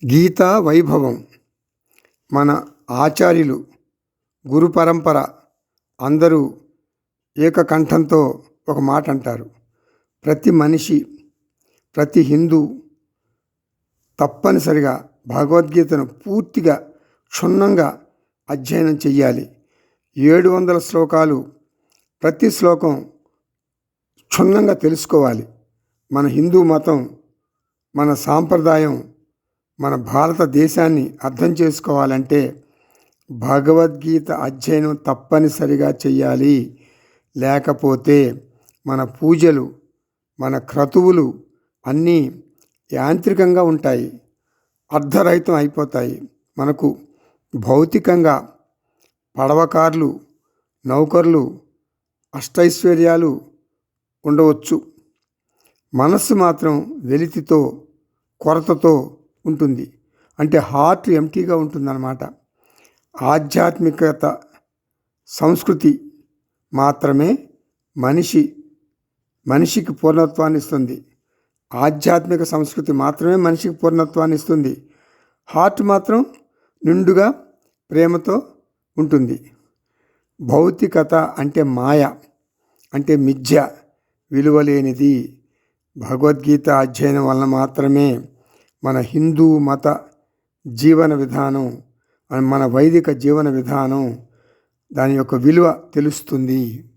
గీతా వైభవం మన ఆచార్యులు గురు పరంపర అందరూ ఏకకంఠంతో ఒక మాట అంటారు. ప్రతి మనిషి, ప్రతి హిందూ తప్పనిసరిగా భగవద్గీతను పూర్తిగా క్షుణ్ణంగా అధ్యయనం చెయ్యాలి. 700 శ్లోకాలు, ప్రతి శ్లోకం క్షుణ్ణంగా తెలుసుకోవాలి. మన హిందూ మతం, మన సాంప్రదాయం, మన భారతదేశాన్ని అర్థం చేసుకోవాలంటే భగవద్గీత అధ్యయనం తప్పనిసరిగా చెయ్యాలి. లేకపోతే మన పూజలు, మన క్రతువులు అన్నీ యాంత్రికంగా ఉంటాయి, అర్ధరహితం అయిపోతాయి. మనకు భౌతికంగా పడవకారులు, నౌకర్లు, అష్టైశ్వర్యాలు ఉండవచ్చు. మనస్సు మాత్రం వెలితితో, కొరతతో ఉంటుంది. అంటే హార్ట్ ఎంటీగా ఉంటుందన్నమాట. ఆధ్యాత్మికత సంస్కృతి మాత్రమే మనిషికి పూర్ణత్వాన్ని ఇస్తుంది. ఆధ్యాత్మిక సంస్కృతి మాత్రమే మనిషికి పూర్ణత్వాన్ని ఇస్తుంది. హార్ట్ మాత్రం నిండుగా ప్రేమతో ఉంటుంది. భౌతికత అంటే మాయ, అంటే మిథ్య, విలువలేనిది. భగవద్గీత అధ్యయనం వలన మాత్రమే మన హిందూ మత జీవన విధానం, మన వైదిక జీవన విధానం, దాని యొక్క విలువ తెలుస్తుంది.